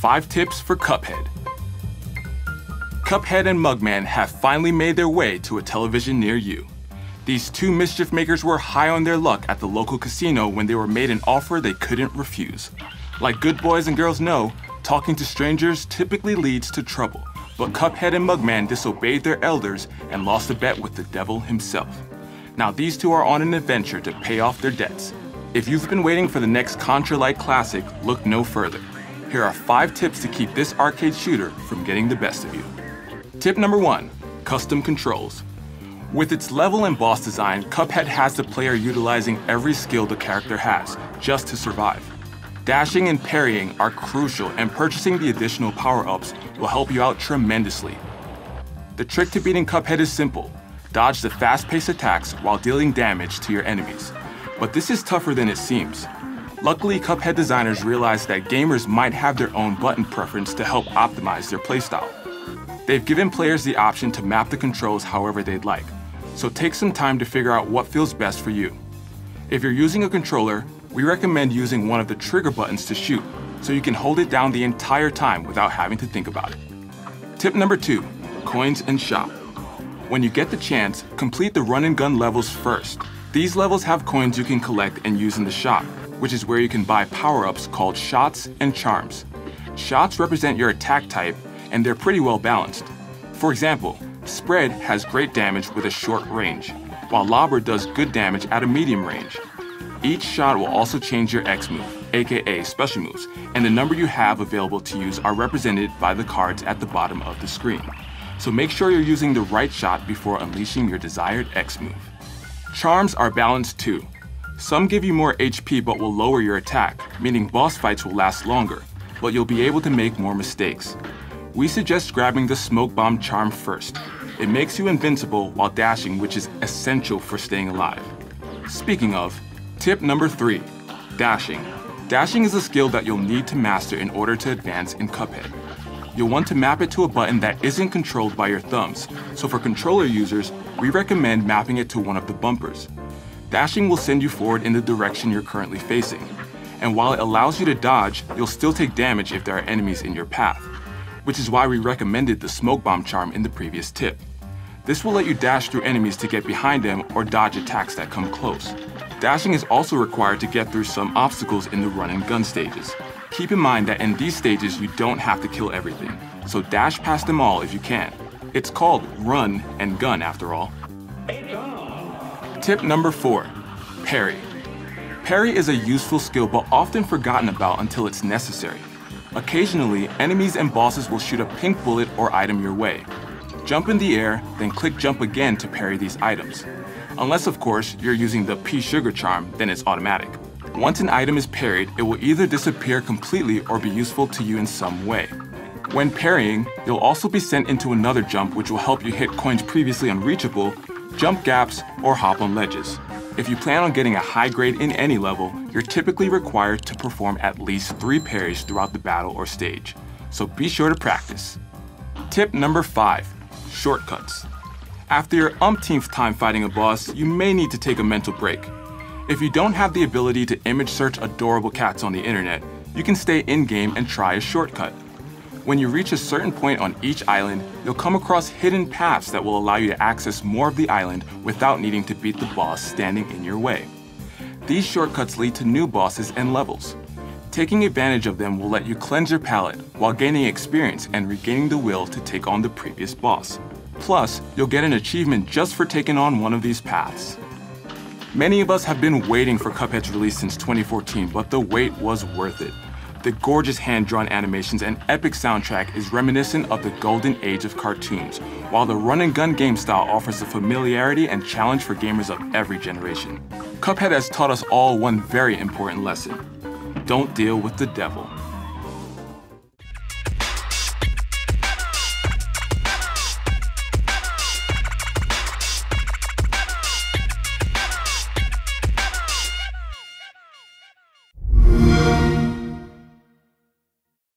5 tips for Cuphead. Cuphead and Mugman have finally made their way to a television near you. These two mischief makers were high on their luck at the local casino when they were made an offer they couldn't refuse. Like good boys and girls know, talking to strangers typically leads to trouble, but Cuphead and Mugman disobeyed their elders and lost a bet with the devil himself. Now these two are on an adventure to pay off their debts. If you've been waiting for the next Contra-like classic, look no further. Here are 5 tips to keep this arcade shooter from getting the best of you. Tip number 1, custom controls. With its level and boss design, Cuphead has the player utilizing every skill the character has, just to survive. Dashing and parrying are crucial, and purchasing the additional power-ups will help you out tremendously. The trick to beating Cuphead is simple. Dodge the fast-paced attacks while dealing damage to your enemies. But this is tougher than it seems. Luckily, Cuphead designers realized that gamers might have their own button preference to help optimize their playstyle. They've given players the option to map the controls however they'd like, so take some time to figure out what feels best for you. If you're using a controller, we recommend using one of the trigger buttons to shoot, so you can hold it down the entire time without having to think about it. Tip number 2, coins and shop. When you get the chance, complete the run and gun levels first. These levels have coins you can collect and use in the shop, which is where you can buy power-ups called shots and charms. Shots represent your attack type, and they're pretty well balanced. For example, Spread has great damage with a short range, while Lobber does good damage at a medium range. Each shot will also change your X move, aka special moves, and the number you have available to use are represented by the cards at the bottom of the screen. So make sure you're using the right shot before unleashing your desired X move. Charms are balanced too. Some give you more HP but will lower your attack, meaning boss fights will last longer, but you'll be able to make more mistakes. We suggest grabbing the Smoke Bomb charm first. It makes you invincible while dashing, which is essential for staying alive. Speaking of, tip number 3, dashing. Dashing is a skill that you'll need to master in order to advance in Cuphead. You'll want to map it to a button that isn't controlled by your thumbs, so for controller users, we recommend mapping it to one of the bumpers. Dashing will send you forward in the direction you're currently facing, and while it allows you to dodge, you'll still take damage if there are enemies in your path, which is why we recommended the Smoke Bomb charm in the previous tip. This will let you dash through enemies to get behind them or dodge attacks that come close. Dashing is also required to get through some obstacles in the run and gun stages. Keep in mind that in these stages you don't have to kill everything, so dash past them all if you can. It's called run and gun after all. Tip number 4, parry. Parry is a useful skill but often forgotten about until it's necessary. Occasionally, enemies and bosses will shoot a pink bullet or item your way. Jump in the air, then click jump again to parry these items. Unless of course, you're using the pea sugar charm, then it's automatic. Once an item is parried, it will either disappear completely or be useful to you in some way. When parrying, you'll also be sent into another jump which will help you hit coins previously unreachable, jump gaps, or hop on ledges. If you plan on getting a high grade in any level, you're typically required to perform at least 3 parries throughout the battle or stage, so be sure to practice. Tip number 5, shortcuts. After your umpteenth time fighting a boss, you may need to take a mental break. If you don't have the ability to image search adorable cats on the internet, you can stay in-game and try a shortcut. When you reach a certain point on each island, you'll come across hidden paths that will allow you to access more of the island without needing to beat the boss standing in your way. These shortcuts lead to new bosses and levels. Taking advantage of them will let you cleanse your palate while gaining experience and regaining the will to take on the previous boss. Plus, you'll get an achievement just for taking on one of these paths. Many of us have been waiting for Cuphead's release since 2014, but the wait was worth it. The gorgeous hand-drawn animations and epic soundtrack is reminiscent of the golden age of cartoons, while the run-and-gun game style offers the familiarity and challenge for gamers of every generation. Cuphead has taught us all one very important lesson. Don't deal with the devil.